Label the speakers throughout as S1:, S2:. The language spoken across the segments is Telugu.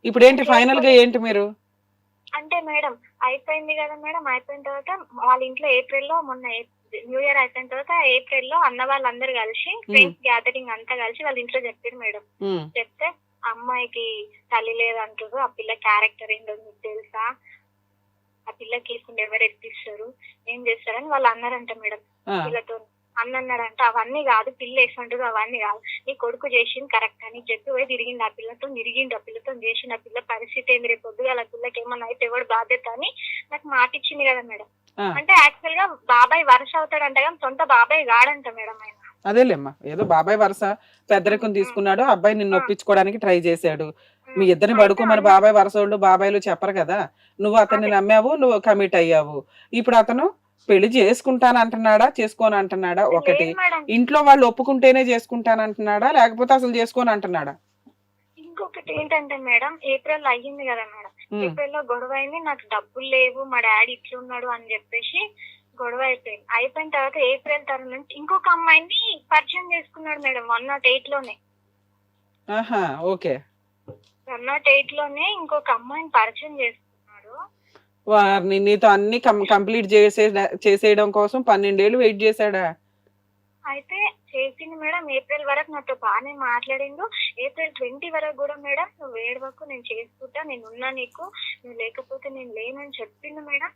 S1: ఇప్పుడు
S2: నేను
S1: ఏంటి ఫైనల్ గా
S2: చేసుకోలేదు.
S1: ఏంటి మీరు?
S2: అంటే మేడం అయిపోయింది కదా మేడం. అయిపోయిన తర్వాత వాళ్ళ ఇంట్లో ఏప్రిల్‌లో మొన్న న్యూ ఇయర్ అయిపోయిన తర్వాత ఏప్రిల్‌లో అన్న వాళ్ళందరూ కలిసి
S1: ఉమ్,
S2: ఫ్రెండ్స్ గ్యాదరింగ్ అంతా కలిసి వాళ్ళ ఇంట్లో చెప్పిర్రు మేడం.
S1: ఉమ్,
S2: చెప్తే అమ్మాయికి తల్లి లేదంటుర్రు. ఆ పిల్ల క్యారెక్టర్ ఏంటో మీకు తెలుసా? ఆ పిల్లకి లేకుండా ఎవరు ఎక్కిస్తారు? ఏం చేస్తారని వాళ్ళు అన్నారంట మేడం
S1: ఆ,
S2: వీళ్ళతోని. అన్న అన్నాడంట అవన్నీ కాదు పిల్ల వేసుంటారు అవన్నీ కాదు. నీ కొడుకు చేసింది కరెక్ట్ అని చెప్పి పోయి తిరిగిండు. ఆ పిల్లతో తిరిగిండు. ఆ పిల్లతో చేసిండు. ఆ పిల్ల పరిస్థితి ఏంది రేపు పొద్దుగాల ఆ పిల్లకి ఏమన్నా అయితే ఎవడు బాధ్యత అని నాకు మాట ఇచ్చింది కదా మేడం.
S1: ఆ.
S2: అంటే యాక్చువల్ గా బాబాయ్ వరుస అవుతాడంట కానీ సొంత బాబాయ్ గాడంట మేడం ఆయన.
S1: అదేలేమ్మా, ఏదో బాబాయ్ వరుస
S2: ఉమ్,
S1: పెద్దరికం
S2: ఉమ్,
S1: తీసుకున్నాడు, అబ్బాయి నిన్ను
S2: ఆ,
S1: ఒప్పించుకోవడానికి ట్రై చేశాడు. మీ
S2: ఉమ్.
S1: ఇద్దరిని
S2: అయితే
S1: పడుకోమని
S2: అన్న
S1: బాబాయ్ వరసోళ్ళు బాబాయ్లు చెప్పరు కదా. నువ్వు అతన్ని
S2: అదే
S1: నమ్మావు, నువ్వు కమిట్ అయ్యావు. ఇప్పుడు అతను పెళ్లి చేసుకుంటానంటున్నాడా, చేసుకోను అంటున్నాడా? ఒకటి,
S2: లేదు మేడం.
S1: ఇంట్లో వాళ్ళు ఒప్పుకుంటేనే చేసుకుంటానంటున్నాడా, లేకపోతే అసలు చేసుకోను అంటున్నాడా?
S2: ఇంకొకటి ఏంటంటే మేడం ఏప్రిల్ అయ్యింది కదా మేడం.
S1: ఉమ్.
S2: ఏప్రిల్‌లో గొడవ అయింది. నాకు డబ్బులు లేవు. మా డ్యాడీ ఇట్లున్నాడు అని చెప్పేసి గొడవ అయిపోయింది. అయిపోయిన తర్వాత ఏప్రిల్ తరం నుంచి ఇంకొక అమ్మాయిని పరిచయం చేసుకున్నాడు మేడం 108 లోనే.
S1: ఆహా, ఓకే.
S2: 108 లోనే ఇంకొక అమ్మాయిని పరిచయం చేసుకున్నాడు.
S1: వారిని నీతో అన్ని కంప్లీట్ చేసేయడం కోసం 12 ఏళ్ళు వెయిట్ చేశాడా?
S2: అయితే చేసింది మేడం. ఏప్రిల్ వరకు నాతో బానే మాట్లాడిండు. ఏప్రిల్ 20 వరకు కూడా మేడం నువ్వు ఏడవకు నేను చేసుకుంటా నేనున్నా నీకు. నువ్వు లేకపోతే నేను లేనని చెప్పిండు మేడం.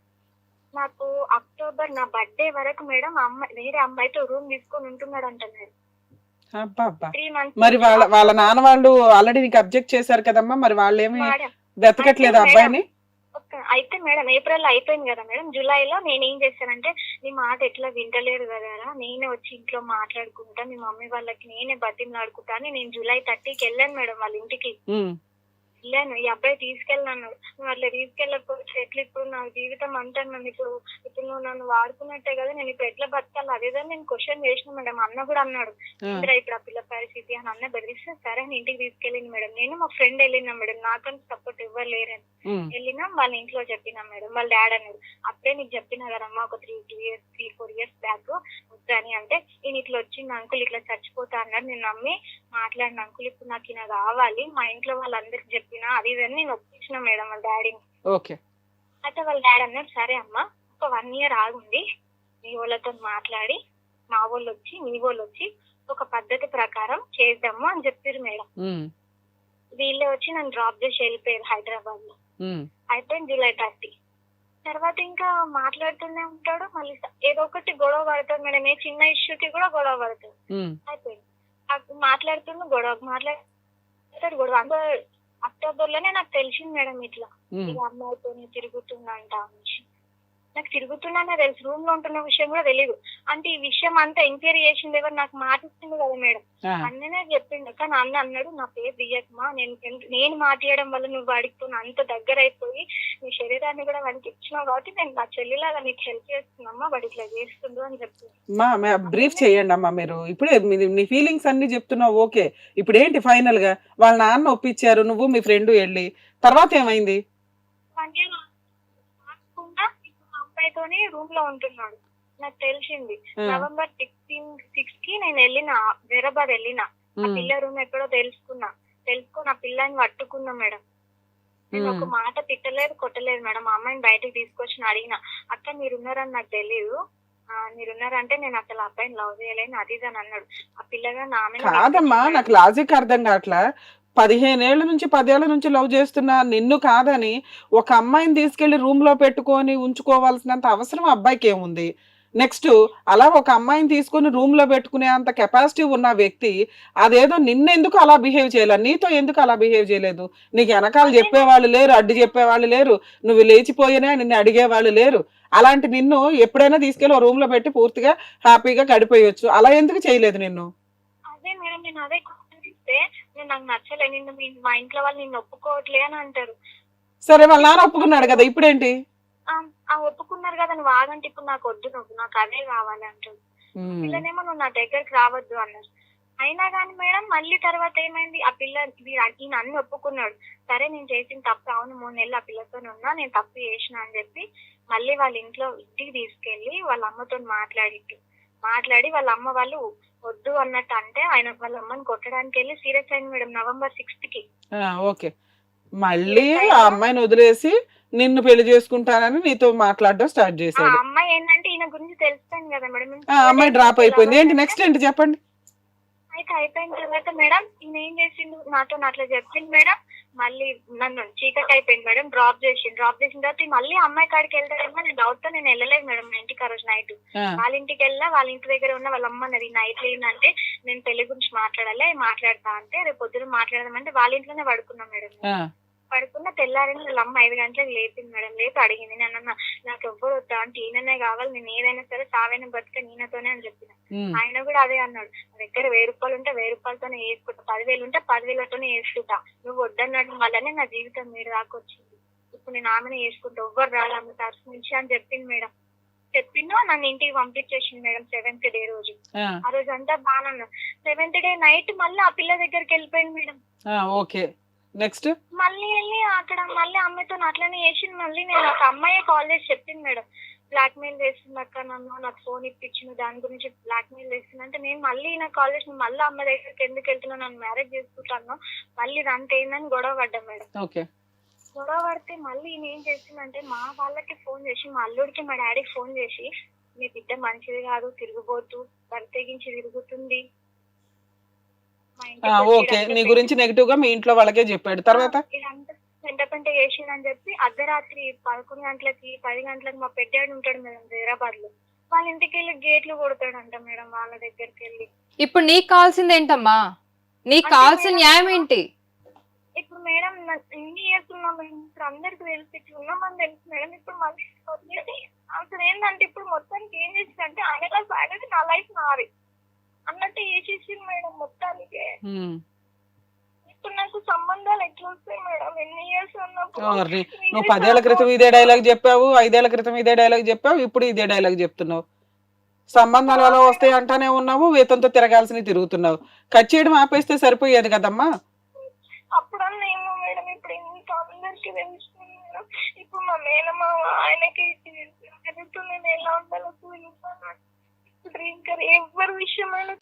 S2: నాకు అక్టోబర్ నా బర్త్‌డే వరకు మేడం వేరే అమ్మాయితో రూమ్ తీసుకొని ఉంటున్నాడంట మేడం.
S1: అబ్బా అబ్బా.
S2: 3 మంత్స్
S1: మరి
S2: నుంచి
S1: వాళ్ళ వాళ్ళ
S2: అక్టోబర్
S1: నాన్న వాళ్ళు ఆల్రెడీ నీకు అబ్జెక్ట్ చేశారు కదమ్మా, మరి వాళ్ళేమి
S2: మేడం. అయితే
S1: వెతకట్లేదు
S2: మేడం
S1: అబ్బాయిని?
S2: అయితే మేడం ఏప్రిల్‌లో అయిపోయింది కదా మేడం. జులైలో నేనేం చేశానంటే నీ మాట ఎట్లా వింటలేరు కదరా! నేనే వచ్చి ఇంట్లో మాట్లాడుకుంటా. మీ మమ్మీ వాళ్ళకి నేనే బతిమలాడుకుంటా అని నేను జులై 30కి ఎళ్ళాను మేడం వాళ్ళ ఇంటికి.
S1: ఉమ్,
S2: వెళ్ళాను. ఈ అబ్బాయి తీసుకెళ్ళనన్నాడు. నువ్వు అట్లా తీసుకెళ్ళకపోతే ఎట్లా ఇప్పుడు నా జీవితం అంతా ఇప్పుడు నువ్వు నన్ను వాడుకున్నట్టే కదా! నేను ఇప్పుడు ఎట్లా బతకాలి? అది ఇది అని నేను క్వెషన్ చేసినా మేడం. అన్న కూడా అన్నాడు.
S1: ఆ,
S2: ఏందిరా ఇప్పుడు ఆ పిల్ల పరిస్థితి అని అన్న బెదిరిస్తే సరే అని ఇంటికి తీసుకెళ్ళింది మేడం. నేను మా ఫ్రెండ్ ఎళ్ళినాం మేడం. నాకంటూ సపోర్ట్ ఎవ్వరు లేరని.
S1: ఉమ్,
S2: వెళ్ళినాం వాళ్ళ ఇంట్లో చెప్పినాం మేడం. వాళ్ళ డాడీ అన్నాడు. అప్పుడే నీకు చెప్పినా కదమ్మా ఒక 3, 4 ఇయర్స్ బ్యాక్ వద్దని అంటే ఈయన ఇట్లా వచ్చిండు అంకుల్ ఇట్లా చచ్చిపోతా అన్నాడు. నేను నమ్మి మాట్లాడిన అంకుల్ ఇప్పుడు నాకు ఈయన కావాలి. మా ఇంట్లో వాళ్ళందరికి చెప్పినా అది ఇది అని నేను ఒప్పించిన మేడం వాళ్ళ డాడీని.
S1: ఓకే.
S2: అయితే వాళ్ళ డాడీ అన్నాడు సరే అమ్మా ఒక 1 ఇయర్ ఆగుండి మీ వాళ్ళతో మాట్లాడి మా వాళ్ళు వచ్చి మీ వాళ్ళు వచ్చి ఒక పద్ధతి ప్రకారం చేద్దాము అని చెప్పారు మేడం.
S1: ఉమ్,
S2: వీళ్ళే వచ్చి నన్ను డ్రాప్ చేసి వెళ్ళిపోయారు హైదరాబాద్ లో.
S1: ఉమ్,
S2: అయిపోయింది జూలై 30. తర్వాత ఇంకా మాట్లాడుతూనే ఉంటాడు. మళ్ళీ ఏదో ఒకటి గొడవ పడతాడు మేడం. ఏ చిన్న ఇష్యూకి కూడా గొడవ పడతాడు.
S1: ఉమ్,
S2: అయిపోయింది. అప్పుడు మాట్లాడుతున్న మాట్లాడతాడు గొడవ. అక్టోబర్ లోనే నాకు తెలిసింది మేడం ఇట్లా
S1: ఉమ్.
S2: ఈ అమ్మాయితోని తిరుగుతుందంట అనేసి. నాకు తిరుగుతున్నానే తెలుసు. రూమ్ లో ఉంటున్న విషయం కూడా తెలియదు. అంటే ఈ విషయం అంతా ఎంక్వైరీ చేసింది ఎవరు? నాకు మాట ఇచ్చింది కదా మేడం.
S1: ఆ,
S2: అన్ననే చెప్పిండు. కానీ అన్న అన్నాడు నా పేరు దియ్యకమా నేను మాట్లాడడం వల్ల నువ్వు వాడికి అంత దగ్గర అయిపోయి నీ శరీరాన్ని కూడా వాడికి ఇచ్చినావు కాబట్టి నేను నా చెల్లిలాగా నీకు హెల్ప్ చేస్తున్నామ్మా వాడు ఇట్లా చేస్తుండు అని చెప్పింది.
S1: బ్రీఫ్
S2: అన్ననే
S1: చేయండి అమ్మా. మీరు ఇప్పుడే నీ ఫీలింగ్స్ అన్ని చెప్తున్నావు, ఓకే. ఇప్పుడు ఏంటి ఫైనల్ గా? వాళ్ళ నాన్న ఒప్పించారు, నువ్వు మీ ఫ్రెండ్ వెళ్ళి, తర్వాత ఏమైంది?
S2: 1 ఇయర్ కాకుండా ఇప్పుడు మా అమ్మాయితోని రూమ్ లో ఉంటున్నాడు. నాకు తెలిసింది.
S1: ఆ,
S2: నవంబర్ 6 కి నేను వెళ్ళిన హైదరాబాద్ వెళ్ళిన. ఆ
S1: ఉమ్,
S2: పిల్ల రూమ్ ఎక్కడో తెలుసుకొని ఆ పిల్లని పట్టుకున్నా మేడం. నేను
S1: ఉమ్.
S2: ఒక మాట తిట్టలేదు కొట్టలేదు మేడం. మా అమ్మాయిని బయటకు తీసుకొచ్చి అడిగిన అక్క మీరున్నారని నాకు తెలీదు. మీరున్నారంటే నేను అసలు ఆ అబ్బాయిని లవ్ చేయలేను అది ఇది అని అన్నాడు. ఆ పిల్లగా నా మీద
S1: కాదమ్మా,
S2: నెట్టింది మేడం.
S1: నాకు లాజిక్ అర్థం కావట్లా. 15 ఏళ్ల నుంచి 10 ఏళ్ల నుంచి లవ్ చేస్తున్నా నిన్ను కాదని ఒక అమ్మాయిని తీసుకెళ్లి రూమ్ లో పెట్టుకొని ఉంచుకోవాల్సినంత అవసరం ఆ అబ్బాయికి ఏముంది? నెక్స్ట్, అలా ఒక అమ్మాయిని తీసుకొని రూమ్ లో పెట్టుకునే అంత కెపాసిటీ ఉన్న వ్యక్తి అదేదో నిన్నెందుకు అలా బిహేవ్ చేయలేదు, నీతో ఎందుకు అలా బిహేవ్ చేయలేదు? నీకు వెనకాల
S2: అదే నాకు
S1: చెప్పేవాళ్ళు లేరు, అడ్డు చెప్పేవాళ్ళు లేరు, నువ్వు లేచిపోయినా నిన్ను అడిగేవాళ్ళు లేరు. అలాంటి నిన్ను ఎప్పుడైనా తీసుకెళ్లి ఓ రూమ్ లో పెట్టి పూర్తిగా హ్యాపీగా గడిపేయొచ్చు. అలా ఎందుకు చేయలేదు నిన్ను?
S2: అదే మేడం నేను అదే క్వశ్చన్ ఇస్తే నేను నాకు నచ్చలే మా ఇంట్లో వాళ్ళు నిన్ను ఒప్పుకోవట్లే అని అంటారు.
S1: సరే, వాళ్ళ
S2: ఇప్పుడు
S1: నాన్న ఒప్పుకున్నాడు కదా, ఇప్పుడేంటి?
S2: ఒప్పుకున్నారు కదా నువ్వు ఆగంటే ఇప్పుడు నాకు వద్దు నాకు అదే కావాలి అంటారు. ఆ
S1: ఉమ్.
S2: పిల్లనేమో నువ్వు నా దగ్గరికి రావద్దు అన్నారు. అయినా కానీ మేడం మళ్ళీ తర్వాత ఏమైంది ఆ పిల్ల ఈయన అన్ని ఒప్పుకున్నాడు. సరే నేను చేసిన తప్పు అవును 3 నెలలు ఆ పిల్లతో ఉన్నా నేను తప్పు చేసిన అని చెప్పి మళ్ళీ వాళ్ళ ఇంటికి తీసుకెళ్లి వాళ్ళ అమ్మతో మాట్లాడి వాళ్ళ అమ్మ వాళ్ళు వద్దు అన్నట్టు అంటే ఆయన వాళ్ళ అమ్మని కొట్టడానికి వెళ్ళి సీరియస్ అయింది మేడం నవంబర్ 6కి.
S1: ఓకే. మళ్ళీ ఆ అమ్మాయిని వదిలేసి నిన్ను పెళ్లి చేసుకుంటానని నీతో మాట్లాడడం స్టార్ట్
S2: ఆ
S1: చేశాడు.
S2: అమ్మాయి ఏంటంటే ఈయన గురించి తెలుస్తాను కదా మేడం.
S1: ఆ అమ్మాయి డ్రాప్ అయిపోయింది. ఏంటి నెక్స్ట్ ఏంటి చెప్పండి?
S2: అయితే అయిపోయిన తర్వాత మేడం ఈయన ఏం చేసిండు, నాతో అట్లా చెప్పింది మేడం. మళ్ళీ నన్ను చీకటి అయిపోయింది మేడం, డ్రాప్ చేసిన తర్వాత మళ్ళీ అమ్మాయి కాడికి వెళ్తాడేమో నేను డౌట్ తో నేను వెళ్ళలేదు మేడం మా ఇంటికి. ఆ రోజు నైట్
S1: ఆ,
S2: వాళ్ళ ఇంటికి వెళ్ళా, వాళ్ళ ఇంటి దగ్గర ఉన్న వాళ్ళ అమ్మ అన్నది నైట్ ఏంటంటే నేను పెళ్లి గురించి మాట్లాడాలి, మాట్లాడతా అంటే రేపు పొద్దున మాట్లాడదామంటే వాళ్ళ ఇంట్లోనే పడుకున్నాం మేడం.
S1: ఆ,
S2: పడుకున్న తెల్లారని వాళ్ళ అమ్మ 5 గంటలకు లేపింది మేడం. లేపి అడిగింది నన్ను, నాకు ఎవ్వరు వద్దా అంటే ఈయననే కావాలి, నేను ఏదైనా సరే సావైనా బతిక ఈయనతోనే అని చెప్పిన.
S1: ఉమ్,
S2: ఆయన కూడా అదే అన్నాడు, నా దగ్గర 1000 రూపాయలు ఉంటే 1000 రూపాయలతోనే వేసుకుంటా, 10,000 ఉంటే 10,000తోనే వేసుకుంటా, నువ్వు వద్దన్నాడు వల్లనే నా జీవితం మీరు దాకొచ్చింది, ఇప్పుడు నేను ఆమెను వేసుకుంటా, ఎవ్వరు రాదు ఆమె తరఫు నుంచి అని చెప్పింది మేడం. చెప్పిందో నన్ను ఇంటికి పంపించేసింది మేడం 7th డే రోజు.
S1: ఆ,
S2: ఆ రోజు అంతా బాగా 7th డే నైట్ మళ్ళీ ఆ పిల్ల దగ్గరికి వెళ్ళిపోయింది మేడం.
S1: ఆ, ఓకే నెక్స్ట్.
S2: మళ్ళీ వెళ్ళి అక్కడ మళ్ళీ అమ్మాయితో అట్లనే చేసింది. మళ్ళీ నేను ఒక అమ్మాయి కాల్ చేసి చెప్పింది మేడం, బ్లాక్ మెయిల్ చేస్తుంది అక్క నన్ను, నాకు ఫోన్ ఇప్పించింది దాని గురించి బ్లాక్ మెయిల్ చేస్తుంది అంటే నేను మళ్ళీ నాకు కాల్ చేసి మళ్ళీ అమ్మాయి దగ్గరికి ఎందుకు వెళ్తున్నా, నన్ను మ్యారేజ్ చేసుకుంటాను మళ్ళీ దాంతో ఏందని గొడవ పడ్డాం మేడం.
S1: ఓకే.
S2: గొడవ పడితే మళ్ళీ ఈయన ఏం చేసిందంటే మా వాళ్ళకి ఫోన్ చేసి, మా అల్లుడికి మా డాడీకి ఫోన్ చేసి, మీ బిడ్డ మంచిది కాదు, తిరుగుబోతు బరితెగించి తిరుగుతుంది, మా ఇంటికి వచ్చి
S1: ఓకే, నీ గురించి నెగిటివ్ గా మీ ఇంట్లో వాళ్ళకే చెప్పాడు. తర్వాత
S2: ఇదంతా పెంట చేసిందని చెప్పి అర్ధరాత్రి 11 గంటలకి 10 గంటలకు మా పెద్దాడు ఉంటాడు మేడం హైదరాబాద్ లో, వాళ్ళ ఇంటికి వెళ్ళి గేట్లు కొడతాడంట మేడం వాళ్ళ దగ్గరికి వెళ్ళి.
S3: ఇప్పుడు నీకు కావాల్సింది ఏంటమ్మా? నీకు కావాల్సిన న్యాయం ఏంటి?
S2: ఇప్పుడు మేడం ఎన్ని ఇయర్స్ ఉన్నా మేడం, ఇప్పుడు అందరికి తెలిసి ఇట్లా ఉన్నామని తెలుసు మేడం. ఇప్పుడు మళ్ళీ వదిలేసి అసలు ఏంటంటే ఇప్పుడు మొత్తానికి ఏం చేసిందంటే ఆయన సాగది నా లైఫ్ నాది అన్నట్టు చేసేసింది మేడం మొత్తానికి.
S1: ఉమ్,
S2: ఇప్పుడు నాకు సంబంధాలు ఎట్లా వస్తాయి మేడం, ఎన్ని ఇయర్స్ ఉన్నప్పుడు
S1: నువ్వు 10 ఏళ్ల క్రితం ఇదే డైలాగ్ చెప్పావు, 5 ఏళ్ల క్రితం ఇదే డైలాగ్ చెప్పావు, ఇప్పుడు ఇదే డైలాగ్ చెప్తున్నావు. సంబంధాలు ఎలా వస్తాయి అంటానే ఉన్నావు, వేతంతో తిరగాల్సినవి తిరుగుతున్నావు. కట్ చేయడం ఆపేస్తే సరిపోయేది కదమ్మా.
S2: అప్పుడన్నా ఏమో మేడం, ఇప్పుడు ఇంత అందరికి తెలుస్తుంది మేడం. ఇప్పుడు మా మేనమామ ఆయనకి జరుగుతుంది, నేను ఎలా ఉండాలో ఇప్పుడు ఇంకా ఎవరి విషయం మేడం.